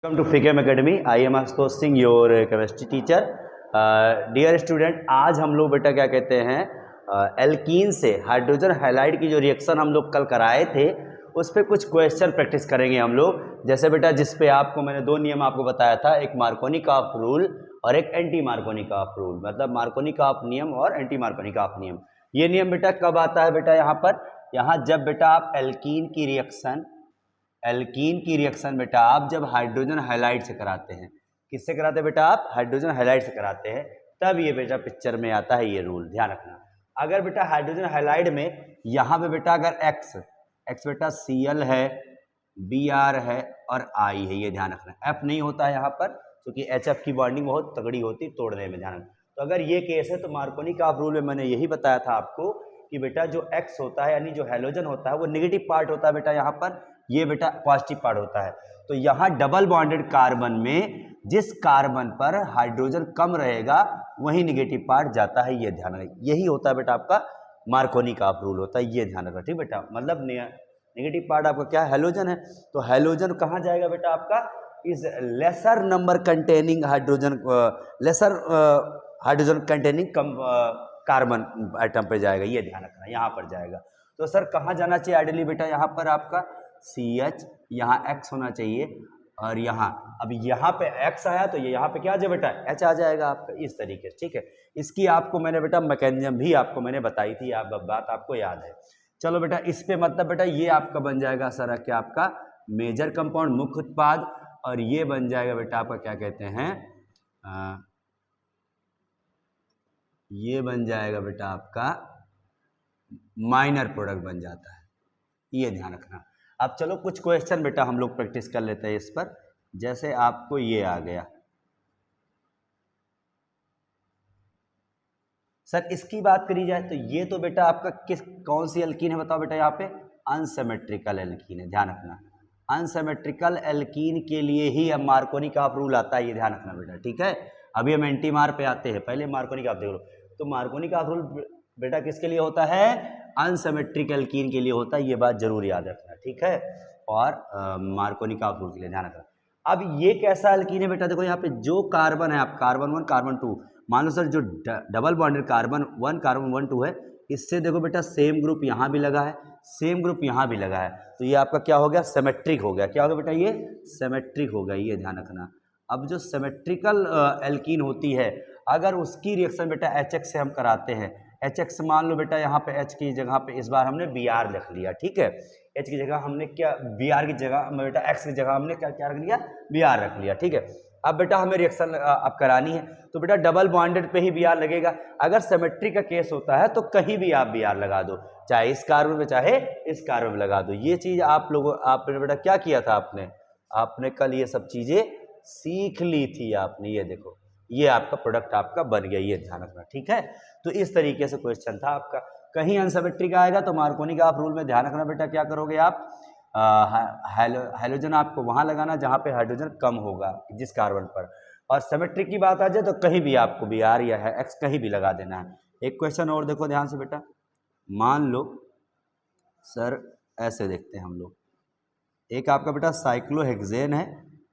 Welcome to Phychem Academy. I am Ashutosh Singh, your chemistry teacher. Dear student, आज हम लोग बेटा क्या कहते हैं, एल्कीन से हाइड्रोजन हैलाइड की जो रिएक्शन हम लोग कल कराए थे उस पर कुछ क्वेश्चन प्रैक्टिस करेंगे हम लोग। जैसे बेटा जिस पे आपको मैंने दो नियम आपको बताया था, एक मार्कोनी-काफ रूल और एक एंटी मार्कोनी-काफ रूल, मतलब मार्कोनी-काफ नियम और एंटी मार्कोनी-काफ नियम। ये नियम बेटा कब आता है बेटा यहाँ पर, यहाँ जब बेटा आप एल्कीन की रिएक्शन बेटा आप जब हाइड्रोजन हैलाइड से कराते हैं। किससे कराते हैं बेटा आप? हाइड्रोजन हैलाइड से कराते हैं, तब ये बेटा पिक्चर में आता है ये रूल, ध्यान रखना। अगर बेटा हाइड्रोजन हैलाइड में यहाँ पे बेटा अगर एक्स बेटा Cl है, Br है और I है, ये ध्यान रखना। F नहीं होता है यहाँ पर क्योंकि HF की बॉन्डिंग बहुत तगड़ी होती है तोड़ने में, ध्यान रखना। तो अगर ये केस है तो मार्कोनी-काफ रूल में मैंने यही बताया था आपको कि बेटा जो X होता है यानी जो हैलोजन होता है वो नेगेटिव पार्ट होता है बेटा यहाँ पर, ये बेटा पॉजिटिव पार्ट होता है। तो यहाँ डबल बॉन्डेड कार्बन में जिस कार्बन पर हाइड्रोजन कम रहेगा वही नेगेटिव पार्ट जाता है, ये ध्यान रखना। यही होता है बेटा आपका मार्कोनी-काफ रूल होता है, ये ध्यान रखना, ठीक बेटा। मतलब नेगेटिव पार्ट आपका क्या है, हैलोजन है। तो हैलोजन कहाँ जाएगा बेटा आपका, इस lesser number containing hydrogen, lesser hydrogen containing कम कार्बन आइटम पे जाएगा, ये ध्यान रखना, यहाँ पर जाएगा। तो सर कहाँ जाना चाहिए आइडियली बेटा, यहाँ पर आपका CH, यहाँ X होना चाहिए और यहाँ, अब यहाँ पे X आया तो ये यहाँ पे क्या आ जाए बेटा, H आ जाएगा आपका, इस तरीके से, ठीक है। इसकी आपको मैंने बेटा मैकेनिज्म भी आपको मैंने बताई थी, आप बात आपको याद है। चलो बेटा इस पे मतलब बेटा ये आपका बन जाएगा सर क्या आपका मेजर कंपाउंड, मुख्य उत्पाद, और ये बन जाएगा बेटा आपका क्या कहते हैं, ये बन जाएगा बेटा आपका माइनर प्रोडक्ट बन जाता है, ये ध्यान रखना। अब चलो कुछ क्वेश्चन बेटा हम लोग प्रैक्टिस कर लेते हैं इस पर। जैसे आपको ये आ गया सर, इसकी बात करी जाए तो ये तो बेटा आपका कौन सी एल्कीन है बताओ बेटा, यहाँ पे अनसिमेट्रिकल एल्कीन है, ध्यान रखना। अनसिमेट्रिकल एल्कीन के लिए ही अब मार्कोनी-काफ रूल आता है, ये ध्यान रखना बेटा, ठीक है। अभी हम एंटी मार पे आते हैं, पहले मार्कोनी-काफ देख लो। तो मार्कोनी-काफ रूल बेटा किसके लिए होता है, अनसिमेट्रिक एल्कीन के लिए होता है, ये बात जरूर याद रखना, ठीक है। और मार्कोनी-काफ रूल के लिए ध्यान रखना। अब ये कैसा एल्कीन है बेटा, देखो यहाँ पे जो कार्बन है, आप कार्बन 1 कार्बन 2, मान लो सर जो डबल बॉन्डेड कार्बन 1 2 है, इससे देखो बेटा सेम ग्रुप यहाँ भी लगा है, सेम ग्रुप यहाँ भी लगा है, तो ये आपका क्या हो गया, सिमेट्रिक हो गया। क्या हो गया बेटा, ये सिमेट्रिक हो गया, ये ध्यान रखना। अब जो सिमेट्रिकल एल्कीन होती है, अगर उसकी रिएक्शन बेटा HX से हम कराते हैं, HX मान लो बेटा यहाँ पे H की जगह पे इस बार हमने Br लिख लिया, ठीक है। H की जगह हमने क्या, Br की जगह बेटा X की जगह हमने क्या क्या रख लिया, Br रख लिया, ठीक है। अब बेटा हमें रिएक्शन अब करानी है तो बेटा डबल बॉन्डेड पे ही Br लगेगा। अगर सिमेट्री का केस होता है तो कहीं भी आप Br लगा दो, चाहे इस कार्बन में चाहे इस कार्बन में लगा दो। ये चीज आप लोगों, आपने बेटा क्या किया था, आपने कल ये सब चीजें सीख ली थी आपने, ये देखो ये आपका प्रोडक्ट आपका बन गया, ये ध्यान रखना, ठीक है। तो इस तरीके से क्वेश्चन था आपका। कहीं अनसिमेट्रिक आएगा तो मार्कोनी-काफ रूल में ध्यान रखना बेटा, क्या करोगे आप, हैलोजन आपको वहां लगाना जहां पे हाइड्रोजन कम होगा जिस कार्बन पर, और सिमेट्रिक की बात आ जाए तो कहीं भी आपको Br या है X कहीं भी लगा देना है। एक क्वेश्चन और देखो ध्यान से बेटा, मान लो सर ऐसे देखते हैं हम लोग, एक आपका बेटा साइक्लोहेक्सेन है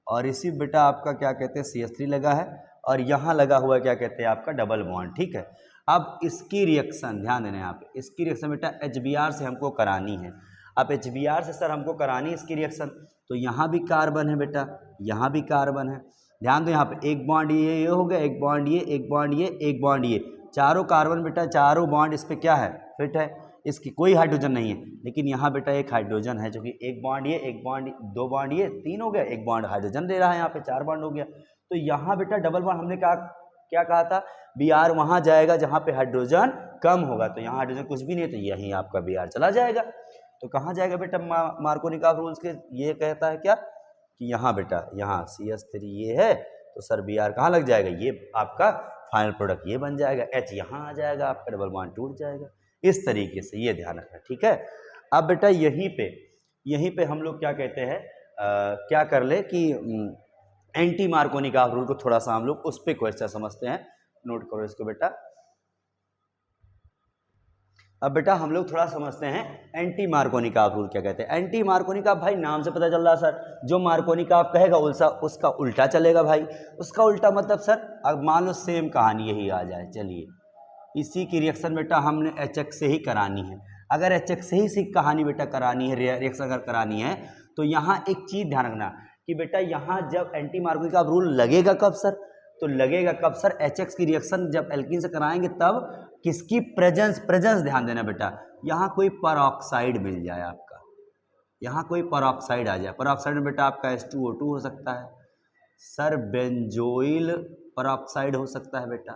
और इसी बेटा आपका क्या कहते हैं CH3 लगा है और यहाँ लगा हुआ क्या कहते हैं आपका डबल बॉन्ड, ठीक है। अब इसकी रिएक्शन ध्यान देना, यहाँ पे इसकी रिएक्शन बेटा HBr से हमको करानी है। अब HBr से सर हमको करानी है इसकी रिएक्शन, तो यहाँ भी कार्बन है बेटा, यहाँ भी कार्बन है, ध्यान दो। यहाँ पे एक बॉन्ड ये हो गया, एक बॉन्ड ये, एक बॉन्ड ये, एक बॉन्ड ये, चारों कार्बन बेटा, चारों बॉन्ड इस पर क्या है, फिट है, इसकी कोई हाइड्रोजन नहीं है। लेकिन यहाँ बेटा एक हाइड्रोजन है जो कि एक बॉन्ड ये, एक बॉन्ड, दो बॉन्ड ये, तीन हो गया, एक बॉन्ड हाइड्रोजन दे रहा है, यहाँ पे 4 बॉन्ड हो गया। तो यहाँ बेटा डबल बॉन्ड हमने क्या कहा था, Br वहाँ जाएगा जहाँ पे हाइड्रोजन कम होगा, तो यहाँ हाइड्रोजन कुछ भी नहीं है तो यहीं आपका Br चला जाएगा। तो कहाँ जाएगा बेटा, मार्कोनी-काफ रूल्स के ये कहता है क्या कि यहाँ बेटा, यहाँ CH3 ये है तो सर Br कहाँ लग जाएगा, ये आपका फाइनल प्रोडक्ट ये बन जाएगा, H यहाँ आ जाएगा, आपका डबल बॉन्ड टूट जाएगा, इस तरीके से, ये ध्यान रखना, ठीक है। अब बेटा यहीं पे हम लोग क्या कहते हैं, क्या कर ले कि एंटी मार्कोनी-काफ रूल को थोड़ा सा हम लोग उस पे क्वेश्चन समझते हैं, नोट करो इसको बेटा। अब बेटा हम लोग थोड़ा समझते हैं एंटी मार्कोनी का रूल क्या कहते हैं। एंटी मार्कोनी का भाई नाम से पता चल रहा है सर, जो मार्कोनी का आप कहेगा उसका उल्टा चलेगा भाई। उसका उल्टा मतलब सर, अब मान लो सेम कहानी यही आ जाए, चलिए इसी की रिएक्शन बेटा हमने HX से ही करानी है। अगर HX से ही कहानी बेटा करानी है, रिएक्शन अगर करानी है, तो यहाँ एक चीज़ ध्यान रखना कि बेटा यहाँ जब एंटी मार्कोनी का रूल लगेगा कब सर, तो लगेगा कब सर, HX की रिएक्शन जब एल्कीन से कराएंगे तब किसकी प्रेजेंस ध्यान देना बेटा, यहाँ कोई परऑक्साइड मिल जाए आपका, यहाँ कोई परऑक्साइड आ जाए। परऑक्साइड में बेटा आपका H2O2 हो सकता है सर, बेंजोइल परऑक्साइड हो सकता है बेटा,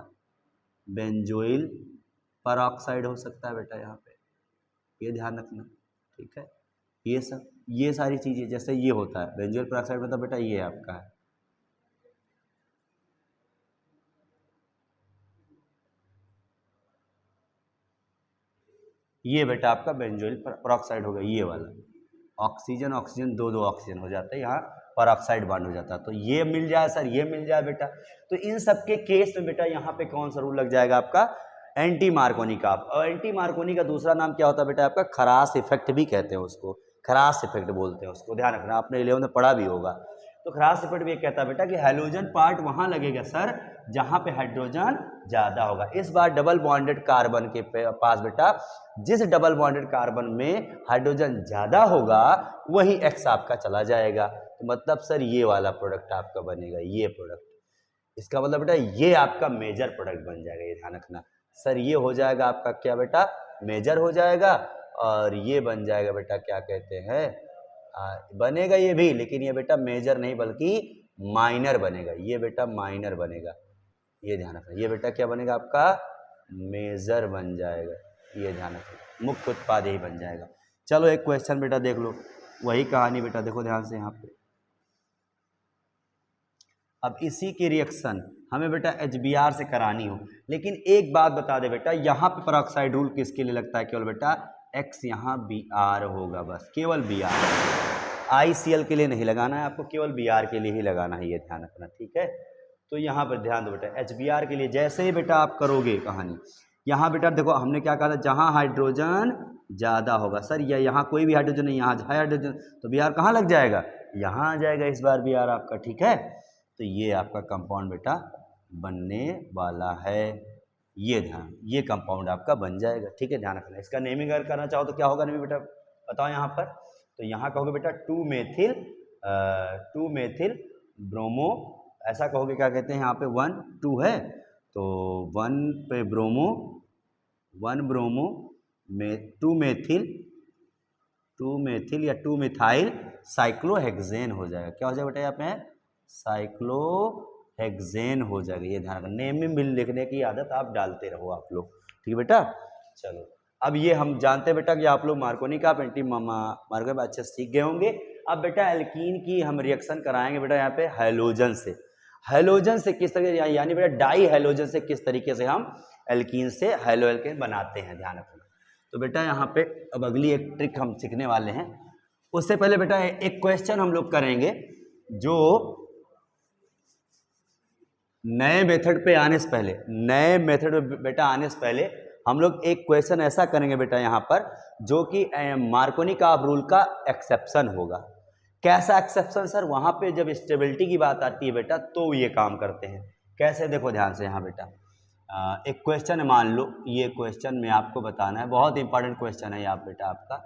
बेंजोइल परऑक्साइड हो सकता है बेटा, यहाँ पे ये ध्यान रखना, ठीक है। ये सारी चीज़ें जैसे ये होता है बेंजोइल परऑक्साइड मतलब बेटा ये आपका है, ये बेटा आपका बेंजोइल परऑक्साइड होगा, ये वाला ऑक्सीजन ऑक्सीजन दो ऑक्सीजन हो जाता है, यहाँ परऑक्साइड बॉन्ड हो जाता है। तो ये मिल जाए सर, ये मिल जाए बेटा, तो इन सब के केस में बेटा यहाँ पे कौन सा रूल लग जाएगा आपका, एंटी मार्कोनी का। और एंटी मार्कोनी का दूसरा नाम क्या होता है बेटा आपका, खरास इफेक्ट भी कहते हैं उसको, खरास इफेक्ट बोलते हैं उसको, ध्यान रखना, आपने 11 में पढ़ा भी होगा। तो खरास इफेक्ट भी कहता है बेटा कि हाइड्रोजन पार्ट वहाँ लगेगा सर जहाँ पे हाइड्रोजन ज़्यादा होगा। इस बार डबल बॉन्डेड कार्बन के पास बेटा जिस डबल बॉन्डेड कार्बन में हाइड्रोजन ज़्यादा होगा वही X आपका चला जाएगा। तो मतलब सर ये वाला प्रोडक्ट आपका बनेगा, ये प्रोडक्ट, इसका मतलब बेटा ये आपका मेजर प्रोडक्ट बन जाएगा, ये ध्यान रखना सर। ये हो जाएगा आपका क्या बेटा, मेजर हो जाएगा, और ये बन जाएगा बेटा क्या कहते हैं, बनेगा ये भी, लेकिन ये बेटा मेजर नहीं बल्कि माइनर बनेगा, ये बेटा माइनर बनेगा, ये ध्यान रखना। ये बेटा क्या बनेगा आपका, मेजर बन जाएगा, ये ध्यान रखना, मुख्य उत्पाद यही बन जाएगा। चलो एक क्वेश्चन बेटा देख लो, वही कहानी बेटा देखो ध्यान से यहाँ पे। अब इसी की रिएक्शन हमें बेटा HBr से करानी हो, लेकिन एक बात बता दे बेटा, यहाँ पे परऑक्साइड रूल किसके लिए लगता है, केवल बेटा X यहाँ Br होगा, बस केवल Br, ICl के लिए नहीं लगाना है आपको, केवल Br के लिए ही लगाना है, ये ध्यान रखना, ठीक है। तो यहाँ पर ध्यान दो बेटा, HBr के लिए जैसे ही बेटा आप करोगे कहानी, यहाँ बेटा देखो हमने क्या कहा था, जहाँ हाइड्रोजन ज़्यादा होगा सर, या यहाँ कोई भी हाइड्रोजन नहीं, यहाँ है हाइड्रोजन, तो Br कहाँ लग जाएगा, यहाँ आ जाएगा इस बार Br आपका, ठीक है। तो ये आपका कंपाउंड बेटा बनने वाला है, ये ध्यान, ये कंपाउंड आपका बन जाएगा, ठीक है, ध्यान रखना। इसका नेमिंग अगर करना चाहो तो क्या होगा नेमिंग बेटा, बताओ यहाँ पर, तो यहाँ कहोगे बेटा 2 मेथिल ब्रोमो, ऐसा कहोगे, क्या कहते हैं यहाँ पे 1 2 है, तो 1 पे ब्रोमो, 1 ब्रोमो में 2 मेथिल या 2 मिथाइल साइक्लोहेक्सेन हो जाएगा, क्या हो जाएगा बेटा यहाँ पे, साइक्लोहेक्सेन हो जाएगा, ये ध्यान रखना। नेम में लिखने की आदत आप डालते रहो आप लोग, ठीक है बेटा। चलो अब ये हम जानते हैं बेटा कि आप लोग मार्कोनी का एंटी मार्कोनी में अच्छे सीख गए होंगे। अब बेटा एल्कीन की हम रिएक्शन कराएंगे बेटा यहाँ पे हैलोजन से, हैलोजन से किस तरीके, यानी बेटा डाई हैलोजन से किस तरीके से हम एल्कीन से हैलो एल्कीन बनाते हैं, ध्यान रखना। तो बेटा यहाँ पे अब अगली एक ट्रिक हम सीखने वाले हैं, उससे पहले बेटा एक क्वेश्चन हम लोग करेंगे, जो नए मेथड पे आने से पहले, नए मेथड बेटा आने से पहले हम लोग एक क्वेश्चन ऐसा करेंगे बेटा यहाँ पर, जो कि मार्कोनी का रूल का एक्सेप्शन होगा। कैसा एक्सेप्शन सर, वहाँ पे जब स्टेबिलिटी की बात आती है बेटा तो ये काम करते हैं। कैसे, देखो ध्यान से यहाँ बेटा, एक क्वेश्चन है, मान लो ये क्वेश्चन में आपको बताना है, बहुत इंपॉर्टेंट क्वेश्चन है यहाँ बेटा आपका,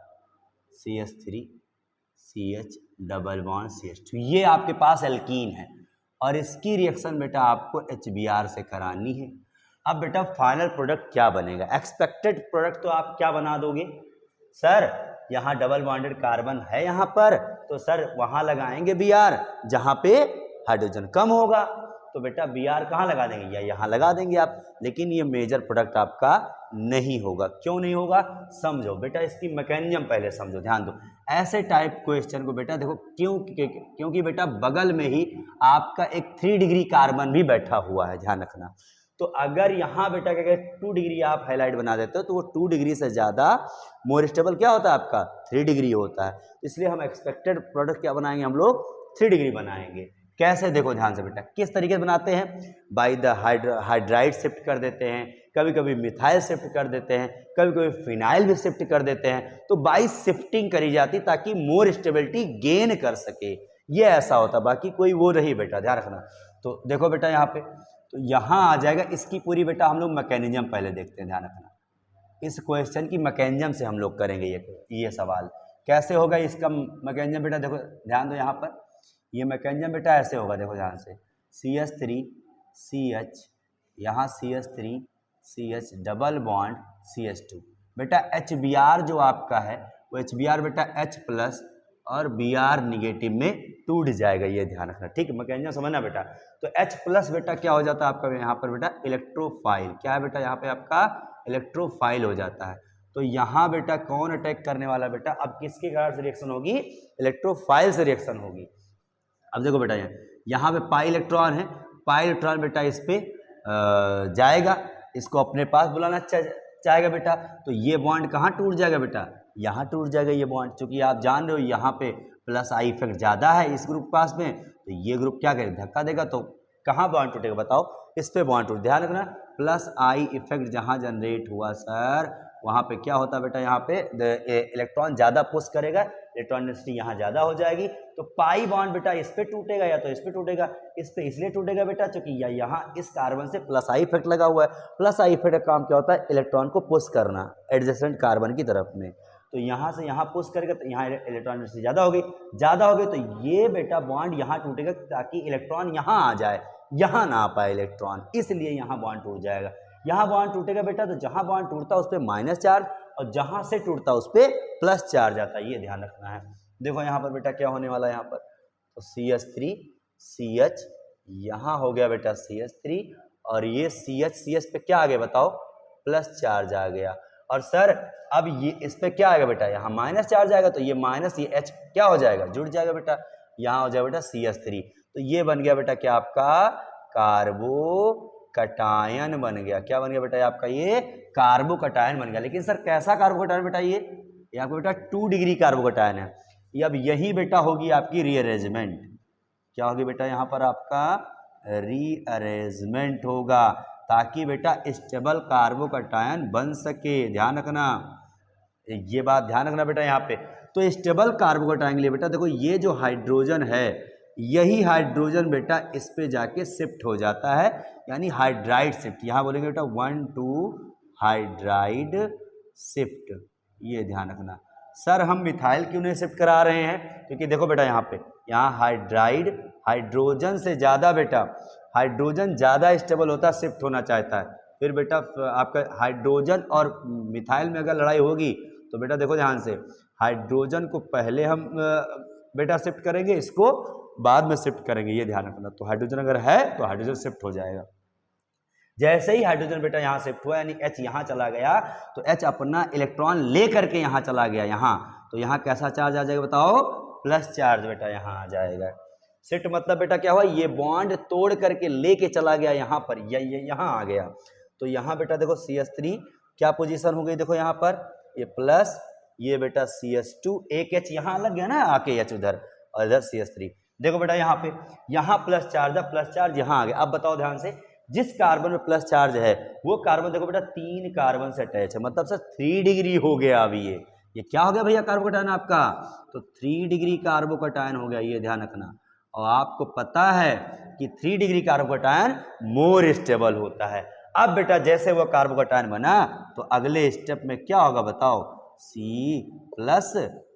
CH3CH डबल बॉन्ड CH2, ये आपके पास एल्कीन है और इसकी रिएक्शन बेटा आपको HBr से करानी है। अब बेटा फाइनल प्रोडक्ट क्या बनेगा, एक्सपेक्टेड प्रोडक्ट तो आप क्या बना दोगे सर, यहाँ डबल बॉन्डेड कार्बन है यहाँ पर, तो सर वहाँ लगाएंगे Br जहाँ पे हाइड्रोजन कम होगा, तो बेटा Br कहाँ लगा देंगे, या यहाँ लगा देंगे आप, लेकिन ये मेजर प्रोडक्ट आपका नहीं होगा। क्यों नहीं होगा, समझो बेटा, इसकी मैकेनिज्म पहले समझो, ध्यान दो। ऐसे टाइप क्वेश्चन को बेटा देखो, क्योंकि बेटा बगल में ही आपका एक 3 डिग्री कार्बन भी बैठा हुआ है, ध्यान रखना। तो अगर यहाँ बेटा क्या कहते 2 डिग्री आप हाईलाइट बना देते हो, तो वो 2 डिग्री से ज़्यादा मोर स्टेबल क्या होता है आपका, 3 डिग्री होता है। इसलिए हम एक्सपेक्टेड प्रोडक्ट क्या बनाएंगे, हम लोग 3 डिग्री बनाएंगे। कैसे, देखो ध्यान से बेटा, किस तरीके से बनाते हैं, बाय द हाइड्राइड शिफ्ट कर देते हैं, कभी कभी मिथाइल शिफ्ट कर देते हैं, कभी कभी फिनाइल भी शिफ्ट कर देते हैं। तो बाई शिफ्टिंग करी जाती ताकि मोर स्टेबिलिटी गेन कर सके, ये ऐसा होता, बाकी कोई वो नहीं बेटा, ध्यान रखना। तो देखो बेटा यहाँ पे, तो यहाँ आ जाएगा इसकी पूरी बेटा हम लोग मैकेनिज्म पहले देखते हैं, ध्यान रखना। इस क्वेश्चन की मैकेनिज्म से हम लोग करेंगे ये सवाल कैसे होगा इसका मैकेनिज्म बेटा। देखो ध्यान दो यहाँ पर, ये मैकेनिज्म बेटा ऐसे होगा, देखो ध्यान से, CH3 CH, यहाँ CH3 CH double bond CH2 बेटा, HBr जो आपका है वो HBr बेटा H प्लस और Br निगेटिव में टूट जाएगा, ये ध्यान रखना, ठीक है, मैकेनिज्म समझना बेटा। तो H प्लस बेटा क्या हो जाता है आपका यहाँ पर बेटा, इलेक्ट्रोफाइल, क्या है बेटा यहाँ पे आपका इलेक्ट्रोफाइल हो जाता है। तो यहाँ बेटा कौन अटैक करने वाला बेटा, अब किसके कारण से रिएक्शन होगी, इलेक्ट्रोफाइल से रिएक्शन होगी। अब देखो बेटा यहाँ पे पाई इलेक्ट्रॉन है, पाई इलेक्ट्रॉन बेटा इस पे जाएगा, इसको अपने पास बुलाना चाहेगा बेटा। तो ये बॉन्ड कहाँ टूट जाएगा बेटा, यहाँ टूट जाएगा ये बॉन्ड, क्योंकि आप जान रहे हो यहाँ पे प्लस आई इफेक्ट ज़्यादा है इस ग्रुप पास में, तो ये ग्रुप क्या करेगा, धक्का देगा, तो कहाँ बॉन्ड टूटेगा बताओ, इस पे बॉन्ड टूट, ध्यान रखना। प्लस आई इफेक्ट जहाँ जनरेट हुआ सर, वहाँ पे क्या होता है बेटा, यहाँ पे इलेक्ट्रॉन ज़्यादा पुश करेगा, इलेक्ट्रॉन डेंसिटी यहाँ ज़्यादा हो जाएगी, तो पाई बॉन्ड बेटा इस पे टूटेगा या तो इस पे टूटेगा, इस पे इसलिए टूटेगा बेटा क्योंकि यहाँ इस कार्बन से प्लस आई इफेक्ट लगा हुआ है। प्लस आई इफेक्ट का काम क्या होता है, इलेक्ट्रॉन को पुश करना एडजेसेंट कार्बन की तरफ में, तो यहाँ से यहाँ पुश करेगा तो यहाँ इलेक्ट्रॉन डेंसिटी ज़्यादा होगी, तो ये बेटा बॉन्ड यहाँ टूटेगा ताकि इलेक्ट्रॉन यहाँ आ जाए, यहाँ ना आ पाए इलेक्ट्रॉन, इसलिए यहाँ बॉन्ड टूट जाएगा। यहाँ बॉन्ड टूटेगा बेटा, तो जहाँ बॉन्ड टूटता है उस पर माइनस चार्ज और जहाँ से टूटता है उस पर प्लस चार्ज आता है, ये ध्यान रखना है। देखो यहाँ पर बेटा क्या होने वाला है, यहाँ पर तो CH3 CH, यहाँ हो गया बेटा CH3 और ये CH पे क्या आ गया बताओ, प्लस चार्ज आ गया। और सर अब ये इस पे क्या आएगा बेटा, यहाँ माइनस चार्ज आएगा, तो ये माइनस ये H क्या हो जाएगा, जुड़ जाएगा बेटा, यहाँ हो जाएगा बेटा CH3, तो ये बन गया बेटा क्या आपका कार्बोकटायन बन गया। क्या बन गया बेटा आपका, ये कार्बोकटायन बन गया। लेकिन सर कैसा कार्बोकटायन बेटा, ये आपको बेटा 2 डिग्री कार्बोकटायन है। ये अब यही बेटा होगी आपकी रीअरेंजमेंट, क्या होगी बेटा यहाँ पर आपका रीअरेंजमेंट होगा, ताकि बेटा स्टेबल कार्बोकटायन बन सके, ध्यान रखना, ये बात ध्यान रखना बेटा यहाँ पे। तो स्टेबल कार्बोकटायन के लिए बेटा देखो, ये जो हाइड्रोजन है, यही हाइड्रोजन बेटा इस पे जाके शिफ्ट हो जाता है, यानी हाइड्राइड शिफ्ट, यहाँ बोलेंगे बेटा 1 2 हाइड्राइड शिफ्ट, ये ध्यान रखना। सर हम मिथाइल क्यों नहीं शिफ्ट करा रहे हैं, क्योंकि देखो बेटा यहाँ पे, यहाँ हाइड्राइड हाइड्रोजन से ज़्यादा बेटा, हाइड्रोजन ज़्यादा स्टेबल होता है, शिफ्ट होना चाहता है। फिर बेटा आपका हाइड्रोजन और मिथाइल में अगर लड़ाई होगी तो बेटा देखो ध्यान से, हाइड्रोजन को पहले हम बेटा शिफ्ट करेंगे, इसको बाद में शिफ्ट करेंगे, ये ध्यान रखना। तो हाइड्रोजन अगर है तो हाइड्रोजन शिफ्ट हो जाएगा। जैसे ही हाइड्रोजन बेटा यहाँ शिफ्ट हुआ, यानी H यहाँ चला गया, तो H अपना इलेक्ट्रॉन ले करके यहाँ चला गया यहाँ, तो यहाँ कैसा चार्ज आ जाएगा बताओ, प्लस चार्ज बेटा यहाँ आ जाएगा। शिफ्ट मतलब बेटा क्या हुआ, ये बॉन्ड तोड़ करके लेके चला गया यहाँ पर, यहाँ आ गया। तो यहाँ बेटा देखो CH3 क्या पोजीशन हो गई, देखो यहाँ पर ये प्लस, ये बेटा CH2, एक H यहाँ लग गया ना आके H उधर, और इधर CH3, देखो बेटा यहाँ पे, यहाँ प्लस चार्ज यहाँ आ गया। अब बताओ ध्यान से, जिस कार्बन में प्लस चार्ज है वो कार्बन देखो बेटा 3 कार्बन से अटैच है, मतलब सर 3 डिग्री हो गया। अभी ये क्या हो गया भैया कार्बोकटायन आपका, तो 3 डिग्री कार्बोकटायन हो गया, ये ध्यान रखना। और आपको पता है कि 3 डिग्री कार्बोकटायन मोर स्टेबल होता है। अब बेटा जैसे वो कार्बोकटायन बना तो अगले स्टेप में क्या होगा बताओ, C+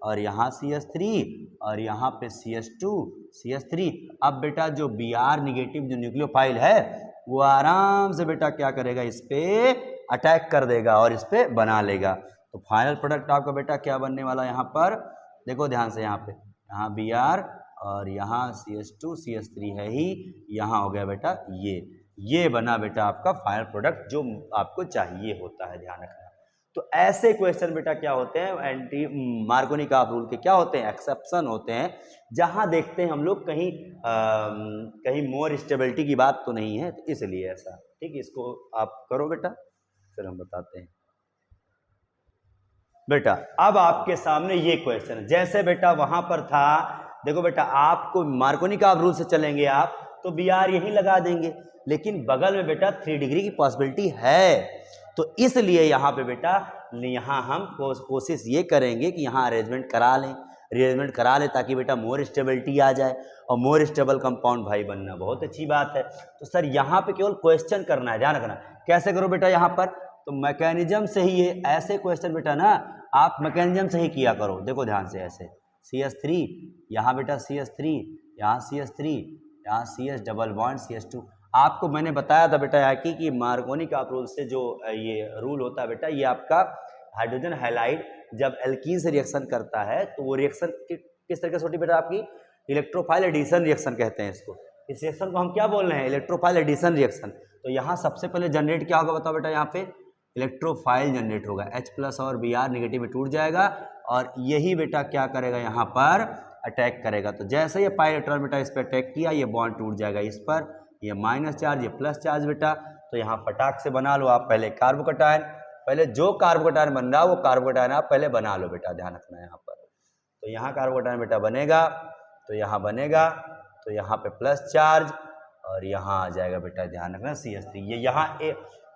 और यहाँ CH3 और यहाँ पे CH3। अब बेटा जो Br निगेटिव जो न्यूक्लियोफाइल है वो आराम से बेटा क्या करेगा, इस पे अटैक कर देगा और इस पे बना लेगा। तो फाइनल प्रोडक्ट आपका बेटा क्या बनने वाला है, यहाँ पर देखो ध्यान से, यहाँ पे यहाँ Br और यहाँ CH2 CH3 है ही, यहाँ हो गया बेटा ये बना बेटा आपका फाइनल प्रोडक्ट जो आपको चाहिए होता है, ध्यान रखना। तो ऐसे क्वेश्चन बेटा क्या होते हैं, एंटी मार्कोनी-काप रूल के क्या होते हैं, एक्सेप्शन होते हैं, जहां देखते हैं हम लोग कहीं मोर स्टेबिलिटी की बात तो नहीं है, तो इसलिए ऐसा, ठीक है। इसको आप करो बेटा, फिर हम बताते हैं बेटा। अब आपके सामने ये क्वेश्चन, जैसे बेटा वहां पर था, देखो बेटा आपको मार्कोनी-काप रूल से चलेंगे आप, तो बी आर यहीं लगा देंगे, लेकिन बगल में बेटा 3 डिग्री की पॉसिबिलिटी है, तो इसलिए यहाँ पे बेटा यहाँ हम कोशिश ये करेंगे कि यहाँ अरेंजमेंट करा लें ताकि बेटा मोर स्टेबिलिटी आ जाए, और मोर स्टेबल कंपाउंड भाई बनना बहुत अच्छी बात है। तो सर यहाँ पे केवल क्वेश्चन करना है, ध्यान रखना। कैसे करो बेटा यहाँ पर, तो मैकेनिज्म से ही ये ऐसे क्वेश्चन बेटा ना आप मैकेनिज्म से ही किया करो। देखो ध्यान से, ऐसे CH3 यहाँ बेटा CH3, यहाँ CH3, यहाँ CS डबल बॉन्ड CH2। आपको मैंने बताया था बेटा यहाँ की कि मार्कोनी का रूल से जो ये रूल होता है बेटा, ये आपका हाइड्रोजन हैलाइड जब एल्कीन से रिएक्शन करता है तो वो रिएक्शन किस तरह से होती है बेटा, आपकी इलेक्ट्रोफाइल एडिशन रिएक्शन कहते हैं इसको। इस रिएक्शन को हम क्या बोल रहे हैं, इलेक्ट्रोफाइल एडिशन रिएक्शन। तो यहाँ सबसे पहले जनरेट क्या होगा बताओ बेटा, यहाँ पे इलेक्ट्रोफाइल जनरेट होगा, H+ और Br नेगेटिव में टूट जाएगा, और यही बेटा क्या करेगा यहाँ पर अटैक करेगा। तो जैसे ये पाई इलेक्ट्रॉन बेटा इस पर अटैक किया, ये बॉन्ड टूट जाएगा इस पर, ये माइनस चार्ज, ये प्लस चार्ज बेटा। तो यहाँ फटाक से बना लो आप पहले कार्बोकैटायन, पहले जो कार्बोकैटायन बन रहा है वो कार्बोकैटायन आप पहले बना लो बेटा, ध्यान रखना यहाँ पर। तो यहाँ कार्बोकैटायन बेटा बनेगा, तो यहाँ बनेगा, तो यहाँ पे प्लस चार्ज, और यहाँ आ जाएगा बेटा, ध्यान रखना CH3। ये यहाँ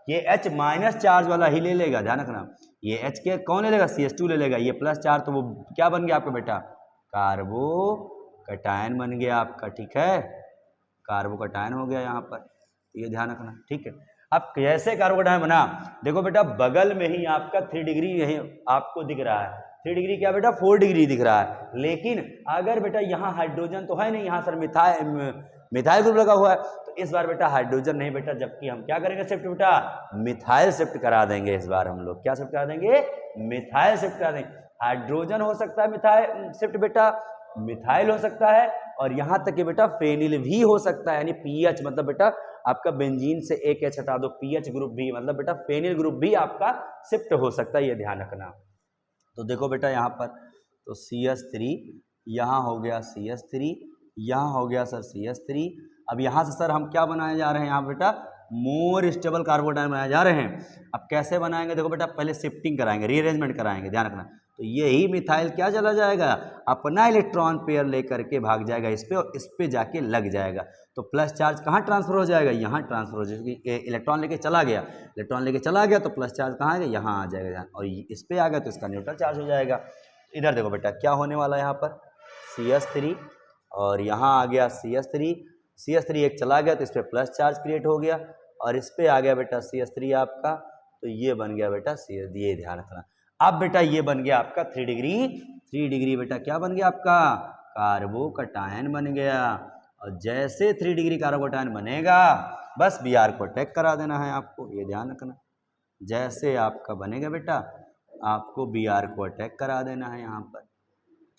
ये H माइनस चार्ज वाला ही ले लेगा, ध्यान रखना। ये H के कौन ले लेगा, CH2 ले लेगा, ये प्लस चार्ज, तो वो क्या बन गया आपका बेटा, कार्बोकैटायन बन गया आपका, ठीक है, कार्बोकैटायन हो गया यहाँ पर, ये ध्यान रखना, ठीक है। अब कैसे कार्बोकैटायन बना, देखो बेटा बगल में ही आपका 3 डिग्री यही आपको दिख रहा है, 3 डिग्री क्या बेटा 4 डिग्री दिख रहा है, लेकिन अगर बेटा यहाँ हाइड्रोजन तो है नहीं, यहाँ सर मिथाइल ग्रुप लगा हुआ है, तो इस बार बेटा हाइड्रोजन नहीं बेटा, जबकि हम क्या करेंगे शिफ्ट बेटा, मिथाइल शिफ्ट करा देंगे। इस बार हम लोग क्या शिफ्ट करा देंगे, मिथाइल शिफ्ट करा देंगे। हाइड्रोजन हो सकता है मिथाइल शिफ्ट बेटा, मिथाइल हो सकता है, और यहाँ तक कि बेटा फेनिल भी हो सकता है, यानी पीएच मतलब बेटा आपका बेंजीन से एक H हटा दो, पीएच ग्रुप भी मतलब बेटा फेनिल ग्रुप भी आपका शिफ्ट हो सकता है, ये ध्यान रखना। तो देखो बेटा यहाँ पर, तो CH3 यहाँ हो गया, CH3 यहाँ हो गया सर CH3। अब यहाँ से सर हम क्या बनाए जा रहे हैं, यहाँ बेटा मोर स्टेबल कार्बोकैटायन बनाए जा रहे हैं। अब कैसे बनाएंगे, देखो बेटा पहले शिफ्टिंग कराएंगे, रीअरेंजमेंट कराएंगे, ध्यान रखना। तो यही मिथाइल क्या चला जाएगा, अपना इलेक्ट्रॉन पेयर लेकर के भाग जाएगा इस पे, और इस पे जाके लग जाएगा। तो प्लस चार्ज कहाँ ट्रांसफर हो जाएगा, यहाँ ट्रांसफर हो जाएगा, इलेक्ट्रॉन लेके चला गया, तो प्लस चार्ज कहाँ आ गया, यहाँ आ जाएगा, और इस पे आ गया तो इसका न्यूट्रल चार्ज हो जाएगा। इधर देखो बेटा क्या होने वाला है, यहाँ पर CH3 और यहाँ आ गया CH3 एक चला गया तो इस पर प्लस चार्ज क्रिएट हो गया, और इस पे आ गया बेटा CH3 आपका, तो ये बन गया बेटा CH, ये ध्यान रखना। अब बेटा ये बन गया आपका 3 डिग्री बेटा क्या बन गया आपका, कार्बोकैटायन बन गया। और जैसे 3 डिग्री कार्बोकैटायन बनेगा, बस Br को अटैक करा देना है आपको, ये ध्यान रखना। जैसे आपका बनेगा बेटा, आपको Br को अटैक करा देना है यहाँ पर,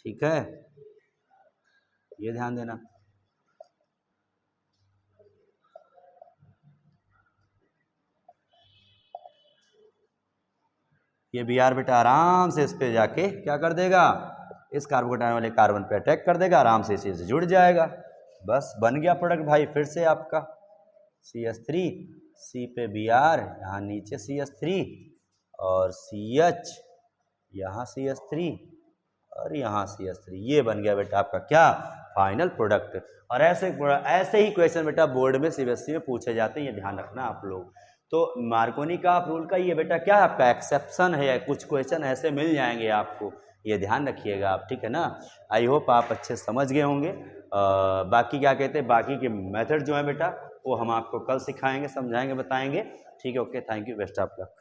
ठीक है, ये ध्यान देना। ये Br बेटा आराम से इस पे जाके क्या कर देगा, इस कार्बोकैटायन वाले कार्बन पे अटैक कर देगा, आराम से इसी से जुड़ जाएगा, बस बन गया प्रोडक्ट भाई। फिर से आपका CH3, C पे Br, यहाँ नीचे CH3 और CH, यहाँ CH3 और यहाँ CH3, ये बन गया बेटा आपका क्या, फाइनल प्रोडक्ट। और ऐसे ही क्वेश्चन बेटा बोर्ड में CBSE में पूछे जाते हैं, ये ध्यान रखना आप लोग। तो मार्कोनी का रूल का ये बेटा क्या है आपका एक्सेप्शन है, कुछ क्वेश्चन ऐसे मिल जाएंगे आपको, ये ध्यान रखिएगा आप, ठीक है ना। आई होप आप अच्छे समझ गए होंगे। बाकी क्या कहते हैं, बाकी के मेथड जो है बेटा वो हम आपको कल सिखाएंगे, समझाएंगे, बताएंगे, ठीक है। Okay, thank you, best of luck.